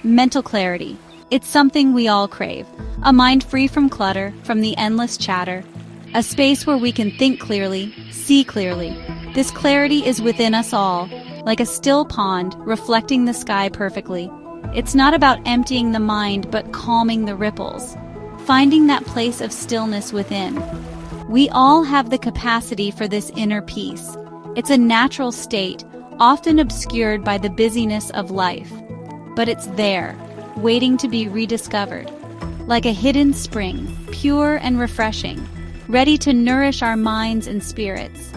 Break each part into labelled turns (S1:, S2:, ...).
S1: mental clarity. It's something we all crave. A mind free from clutter, from the endless chatter. A space where we can think clearly, see clearly. This clarity is within us all, like a still pond reflecting the sky perfectly. It's not about emptying the mind, but calming the ripples. Finding that place of stillness within. We all have the capacity for this inner peace. It's a natural state, often obscured by the busyness of life. But it's there, waiting to be rediscovered. Like a hidden spring, pure and refreshing, ready to nourish our minds and spirits.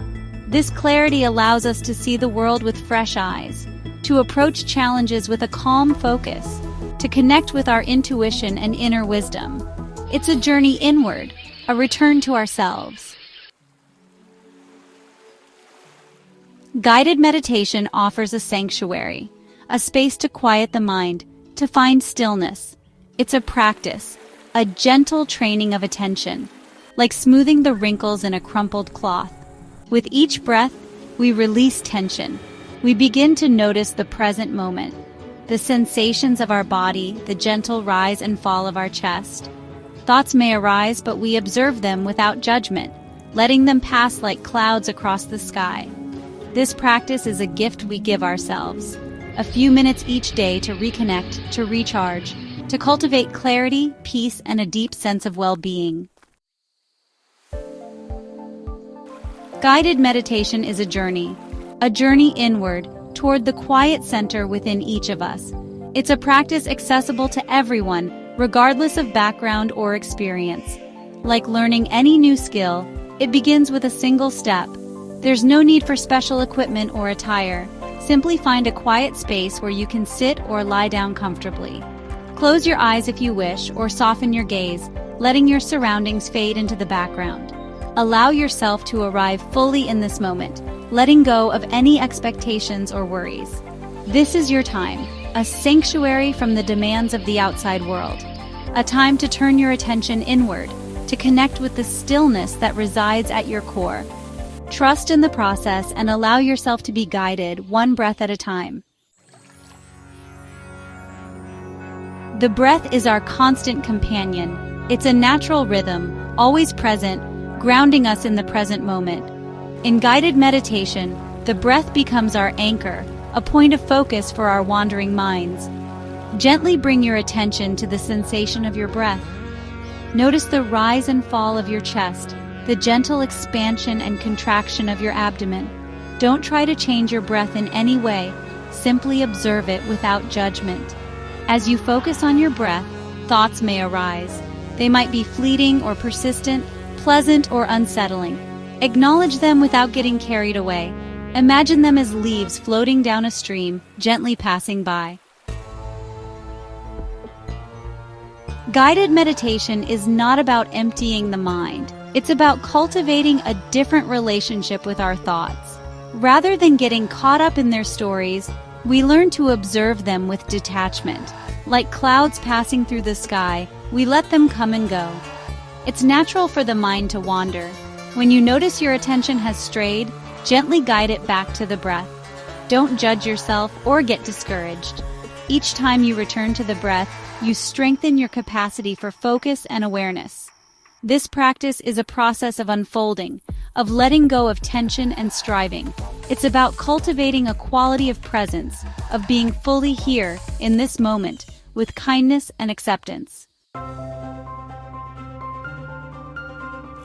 S1: This clarity allows us to see the world with fresh eyes, to approach challenges with a calm focus, to connect with our intuition and inner wisdom. It's a journey inward, a return to ourselves. Guided meditation offers a sanctuary, a space to quiet the mind, to find stillness. It's a practice, a gentle training of attention, like smoothing the wrinkles in a crumpled cloth. With each breath, we release tension. We begin to notice the present moment, the sensations of our body, the gentle rise and fall of our chest. Thoughts may arise, but we observe them without judgment, letting them pass like clouds across the sky. This practice is a gift we give ourselves. A few minutes each day to reconnect, to recharge, to cultivate clarity, peace, and a deep sense of well-being. Guided meditation is a journey inward, toward the quiet center within each of us. It's a practice accessible to everyone, regardless of background or experience. Like learning any new skill, it begins with a single step. There's no need for special equipment or attire. Simply find a quiet space where you can sit or lie down comfortably. Close your eyes if you wish, or soften your gaze, letting your surroundings fade into the background. Allow yourself to arrive fully in this moment, letting go of any expectations or worries. This is your time, a sanctuary from the demands of the outside world. A time to turn your attention inward, to connect with the stillness that resides at your core. Trust in the process and allow yourself to be guided one breath at a time. The breath is our constant companion. It's a natural rhythm, always present, grounding us in the present moment. In guided meditation, the breath becomes our anchor, a point of focus for our wandering minds. Gently bring your attention to the sensation of your breath. Notice the rise and fall of your chest, the gentle expansion and contraction of your abdomen. Don't try to change your breath in any way, simply observe it without judgment. As you focus on your breath, thoughts may arise. They might be fleeting or persistent, pleasant or unsettling. Acknowledge them without getting carried away. Imagine them as leaves floating down a stream, gently passing by. Guided meditation is not about emptying the mind. It's about cultivating a different relationship with our thoughts. Rather than getting caught up in their stories, we learn to observe them with detachment. Like clouds passing through the sky, we let them come and go. It's natural for the mind to wander. When you notice your attention has strayed, gently guide it back to the breath. Don't judge yourself or get discouraged. Each time you return to the breath, you strengthen your capacity for focus and awareness. This practice is a process of unfolding, of letting go of tension and striving. It's about cultivating a quality of presence, of being fully here, in this moment, with kindness and acceptance.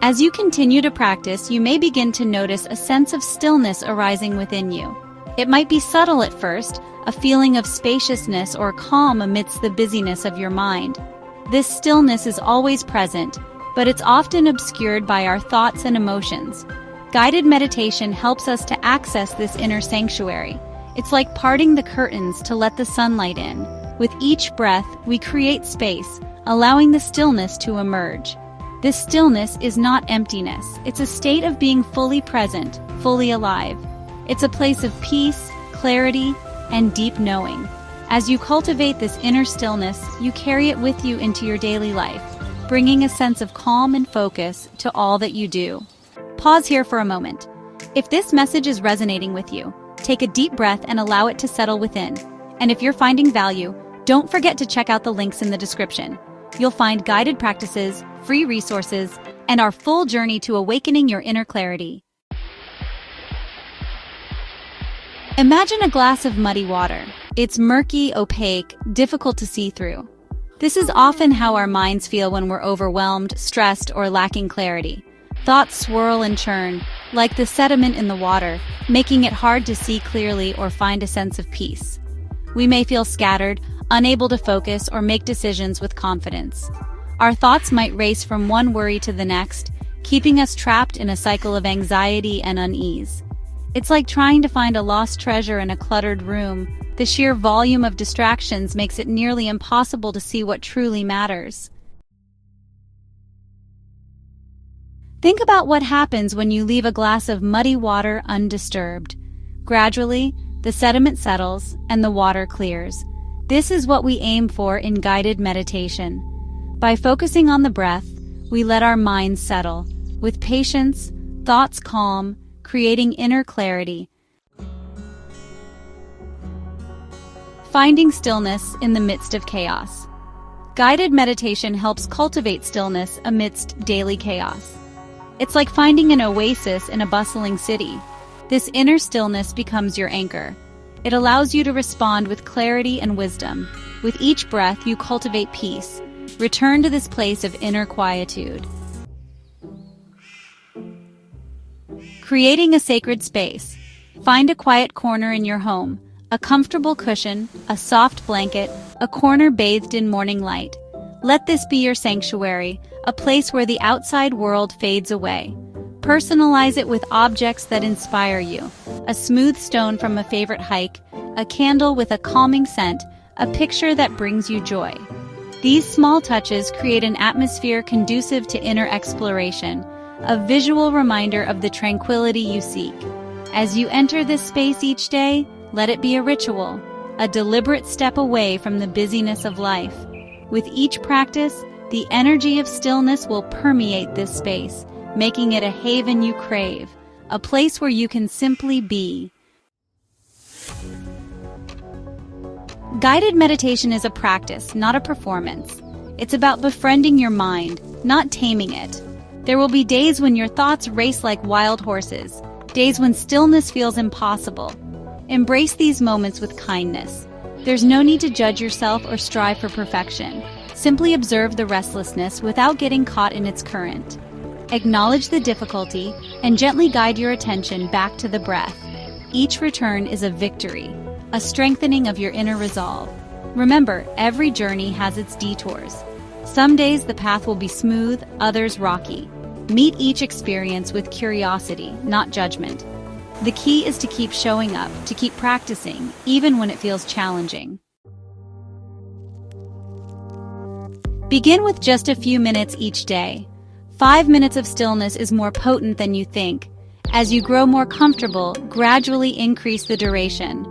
S1: As you continue to practice, you may begin to notice a sense of stillness arising within you. It might be subtle at first, a feeling of spaciousness or calm amidst the busyness of your mind. This stillness is always present, but it's often obscured by our thoughts and emotions. Guided meditation helps us to access this inner sanctuary. It's like parting the curtains to let the sunlight in. With each breath, we create space, allowing the stillness to emerge. This stillness is not emptiness. It's a state of being fully present, fully alive. It's a place of peace, clarity, and deep knowing. As you cultivate this inner stillness, you carry it with you into your daily life, bringing a sense of calm and focus to all that you do. Pause here for a moment. If this message is resonating with you, take a deep breath and allow it to settle within. And if you're finding value, Don't forget to check out the links in the description. You'll find guided practices, free resources, and our full journey to awakening your inner clarity. Imagine a glass of muddy water. It's murky, opaque, difficult to see through. This is often how our minds feel when we're overwhelmed, stressed, or lacking clarity. Thoughts swirl and churn, like the sediment in the water, making it hard to see clearly or find a sense of peace. We may feel scattered, unable to focus or make decisions with confidence. Our thoughts might race from one worry to the next, keeping us trapped in a cycle of anxiety and unease. It's like trying to find a lost treasure in a cluttered room. The sheer volume of distractions makes it nearly impossible to see what truly matters. Think about what happens when you leave a glass of muddy water undisturbed. Gradually, the sediment settles and the water clears. This is what we aim for in guided meditation. By focusing on the breath, we let our minds settle. With patience, thoughts calm, creating inner clarity. Finding stillness in the midst of chaos. Guided meditation helps cultivate stillness amidst daily chaos. It's like finding an oasis in a bustling city. This inner stillness becomes your anchor. It allows you to respond with clarity and wisdom. With each breath, you cultivate peace. Return to this place of inner quietude. Creating a sacred space. Find a quiet corner in your home, a comfortable cushion, a soft blanket, a corner bathed in morning light. Let this be your sanctuary, a place where the outside world fades away. Personalize it with objects that inspire you. A smooth stone from a favorite hike, a candle with a calming scent, a picture that brings you joy. These small touches create an atmosphere conducive to inner exploration, a visual reminder of the tranquility you seek. As you enter this space each day, let it be a ritual, a deliberate step away from the busyness of life. With each practice, the energy of stillness will permeate this space, making it a haven you crave, a place where you can simply be. Guided meditation is a practice, not a performance. It's about befriending your mind, not taming it. There will be days when your thoughts race like wild horses, days when stillness feels impossible. Embrace these moments with kindness. There's no need to judge yourself or strive for perfection. Simply observe the restlessness without getting caught in its current. Acknowledge the difficulty and gently guide your attention back to the breath. Each return is a victory, a strengthening of your inner resolve. Remember, every journey has its detours. Some days the path will be smooth, others rocky. Meet each experience with curiosity, not judgment. The key is to keep showing up, to keep practicing, even when it feels challenging. Begin with just a few minutes each day. 5 minutes of stillness is more potent than you think. As you grow more comfortable, gradually increase the duration.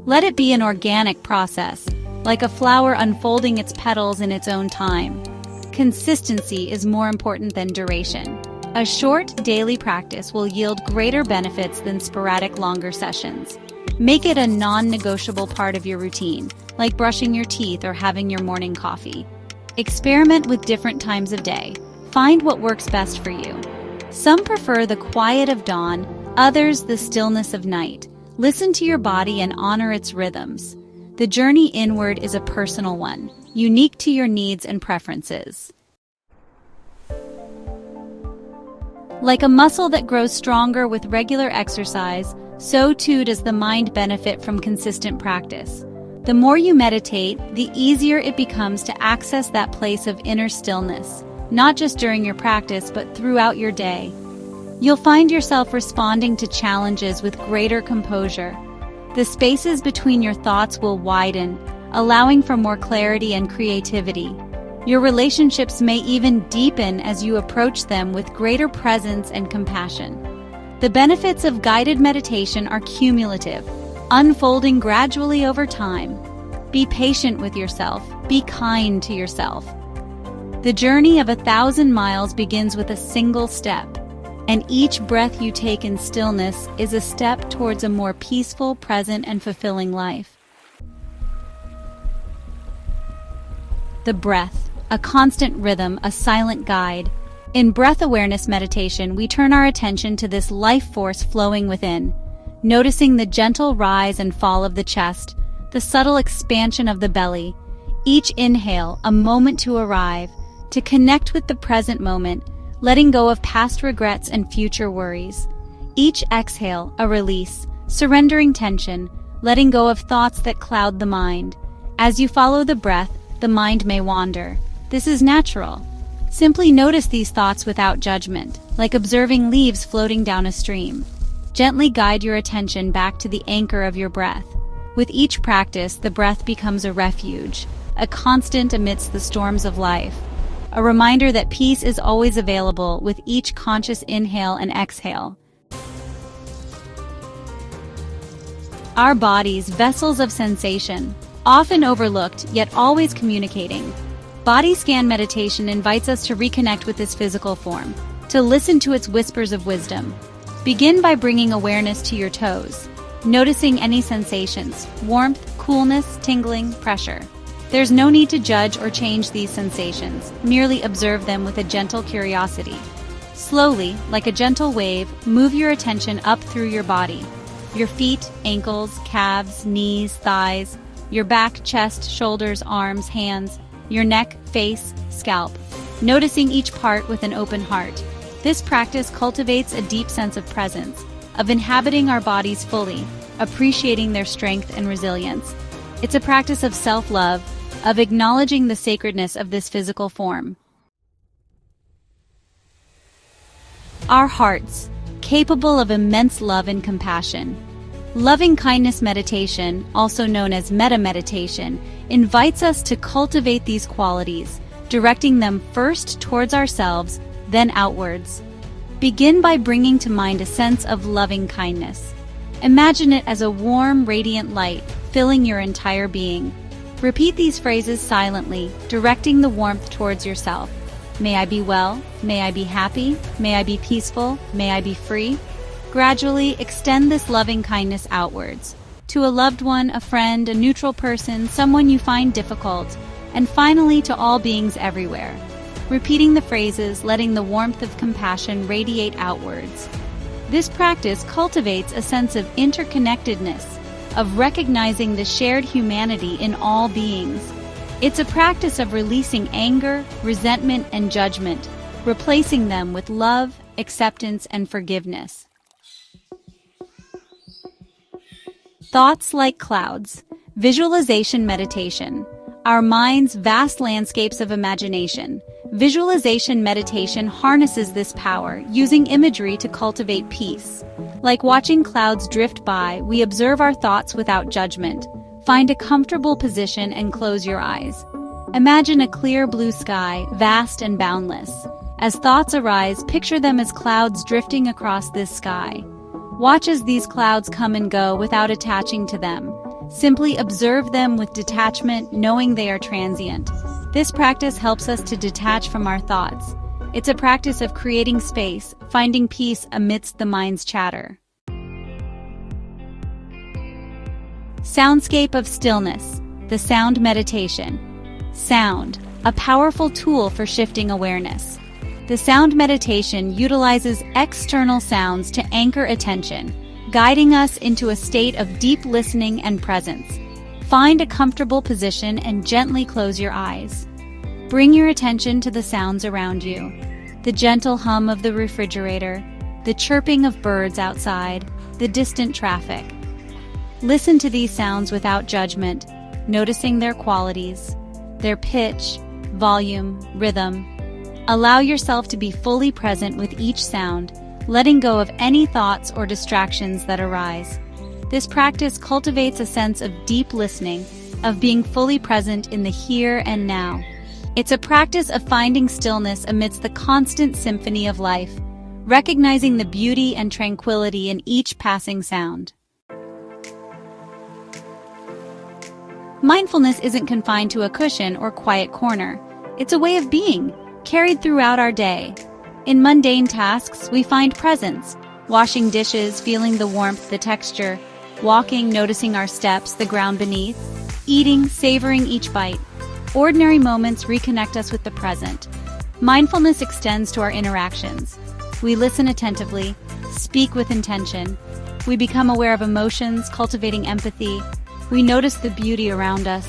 S1: Let it be an organic process, like a flower unfolding its petals in its own time. Consistency is more important than duration. A short, daily practice will yield greater benefits than sporadic longer sessions. Make it a non-negotiable part of your routine, like brushing your teeth or having your morning coffee. Experiment with different times of day. Find what works best for you. Some prefer the quiet of dawn, others the stillness of night. Listen to your body and honor its rhythms. The journey inward is a personal one, unique to your needs and preferences. Like a muscle that grows stronger with regular exercise, so too does the mind benefit from consistent practice. The more you meditate, the easier it becomes to access that place of inner stillness, not just during your practice, but throughout your day. You'll find yourself responding to challenges with greater composure. The spaces between your thoughts will widen, allowing for more clarity and creativity. Your relationships may even deepen as you approach them with greater presence and compassion. The benefits of guided meditation are cumulative, unfolding gradually over time. Be patient with yourself. Be kind to yourself. The journey of 1,000 miles begins with a single step, and each breath you take in stillness is a step towards a more peaceful, present, and fulfilling life. The breath, a constant rhythm, a silent guide. In breath awareness meditation, we turn our attention to this life force flowing within, noticing the gentle rise and fall of the chest, the subtle expansion of the belly. Each inhale, a moment to arrive, to connect with the present moment, letting go of past regrets and future worries. Each exhale, a release, surrendering tension, letting go of thoughts that cloud the mind. As you follow the breath, the mind may wander. This is natural. Simply notice these thoughts without judgment, like observing leaves floating down a stream. Gently guide your attention back to the anchor of your breath. With each practice, the breath becomes a refuge, a constant amidst the storms of life. A reminder that peace is always available with each conscious inhale and exhale. Our bodies, vessels of sensation, often overlooked yet always communicating. Body scan meditation invites us to reconnect with this physical form, to listen to its whispers of wisdom. Begin by bringing awareness to your toes, noticing any sensations, warmth, coolness, tingling, pressure. There's no need to judge or change these sensations, merely observe them with a gentle curiosity. Slowly, like a gentle wave, move your attention up through your body. Your feet, ankles, calves, knees, thighs, your back, chest, shoulders, arms, hands, your neck, face, scalp, noticing each part with an open heart. This practice cultivates a deep sense of presence, of inhabiting our bodies fully, appreciating their strength and resilience. It's a practice of self-love, of acknowledging the sacredness of this physical form. Our hearts, capable of immense love and compassion. Loving kindness meditation, also known as metta meditation, invites us to cultivate these qualities, directing them first towards ourselves, then outwards. Begin by bringing to mind a sense of loving kindness. Imagine it as a warm, radiant light filling your entire being. Repeat these phrases silently, directing the warmth towards yourself. May I be well, may I be happy, may I be peaceful, may I be free. Gradually extend this loving kindness outwards, to a loved one, a friend, a neutral person, someone you find difficult, and finally to all beings everywhere. Repeating the phrases, letting the warmth of compassion radiate outwards. This practice cultivates a sense of interconnectedness, of recognizing the shared humanity in all beings. It's a practice of releasing anger, resentment, and judgment, replacing them with love, acceptance, and forgiveness. Thoughts like clouds. Visualization meditation. Our mind's vast landscapes of imagination. Visualization meditation harnesses this power, using imagery to cultivate peace. Like watching clouds drift by, we observe our thoughts without judgment. Find a comfortable position and close your eyes. Imagine a clear blue sky, vast and boundless. As thoughts arise, picture them as clouds drifting across this sky. Watch as these clouds come and go without attaching to them. Simply observe them with detachment, knowing they are transient. This practice helps us to detach from our thoughts. It's a practice of creating space, finding peace amidst the mind's chatter. Soundscape of stillness, the sound meditation. Sound, a powerful tool for shifting awareness. The sound meditation utilizes external sounds to anchor attention, guiding us into a state of deep listening and presence. Find a comfortable position and gently close your eyes. Bring your attention to the sounds around you. The gentle hum of the refrigerator, the chirping of birds outside, the distant traffic. Listen to these sounds without judgment, noticing their qualities, their pitch, volume, rhythm. Allow yourself to be fully present with each sound, letting go of any thoughts or distractions that arise. This practice cultivates a sense of deep listening, of being fully present in the here and now. It's a practice of finding stillness amidst the constant symphony of life, recognizing the beauty and tranquility in each passing sound. Mindfulness isn't confined to a cushion or quiet corner. It's a way of being, carried throughout our day. In mundane tasks, we find presence, washing dishes, feeling the warmth, the texture, walking, noticing our steps, the ground beneath, eating, savoring each bite. Ordinary moments reconnect us with the present. Mindfulness extends to our interactions. We listen attentively, speak with intention. We become aware of emotions, cultivating empathy. We notice the beauty around us,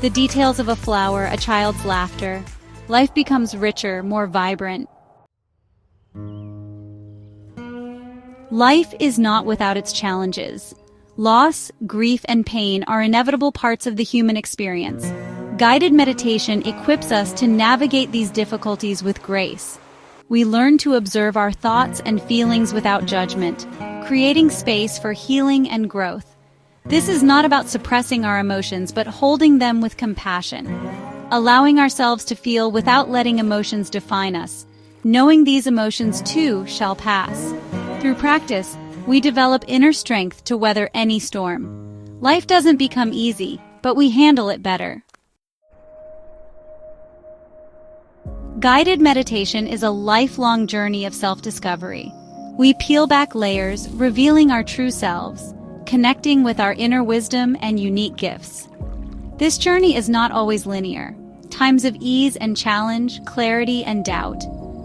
S1: the details of a flower, a child's laughter. Life becomes richer, more vibrant. Life is not without its challenges. Loss, grief, and pain are inevitable parts of the human experience. Guided meditation equips us to navigate these difficulties with grace. We learn to observe our thoughts and feelings without judgment, creating space for healing and growth. This is not about suppressing our emotions, but holding them with compassion, allowing ourselves to feel without letting emotions define us, knowing these emotions too shall pass. Through practice, we develop inner strength to weather any storm. Life doesn't become easy, but we handle it better. Guided meditation is a lifelong journey of self-discovery. We peel back layers, revealing our true selves, connecting with our inner wisdom and unique gifts. This journey is not always linear. Times of ease and challenge, clarity and doubt.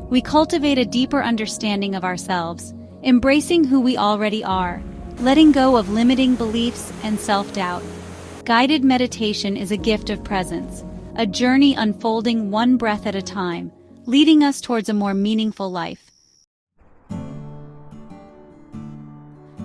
S1: We cultivate a deeper understanding of ourselves, embracing who we already are, letting go of limiting beliefs and self-doubt. Guided meditation is a gift of presence, a journey unfolding one breath at a time, leading us towards a more meaningful life.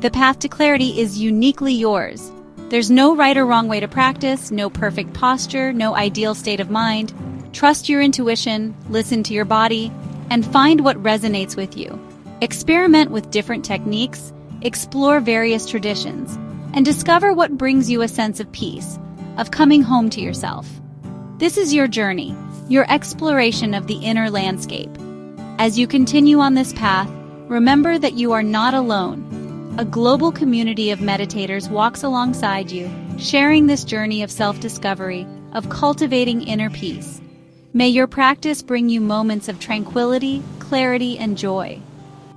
S1: The path to clarity is uniquely yours. There's no right or wrong way to practice, no perfect posture, no ideal state of mind. Trust your intuition, listen to your body, and find what resonates with you. Experiment with different techniques, explore various traditions, and discover what brings you a sense of peace, of coming home to yourself. This is your journey, your exploration of the inner landscape. As you continue on this path, remember that you are not alone. A global community of meditators walks alongside you, sharing this journey of self-discovery, of cultivating inner peace. May your practice bring you moments of tranquility, clarity, and joy.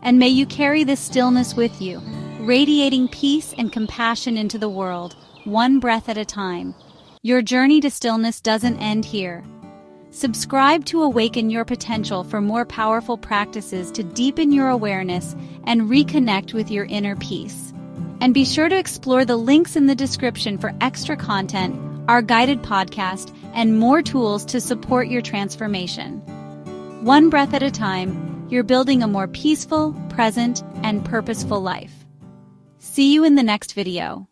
S1: And may you carry this stillness with you, radiating peace and compassion into the world, one breath at a time. Your journey to stillness doesn't end here. Subscribe to Awaken Your Potential for more powerful practices to deepen your awareness and reconnect with your inner peace. And be sure to explore the links in the description for extra content, our guided podcast, and more tools to support your transformation. One breath at a time, you're building a more peaceful, present, and purposeful life. See you in the next video.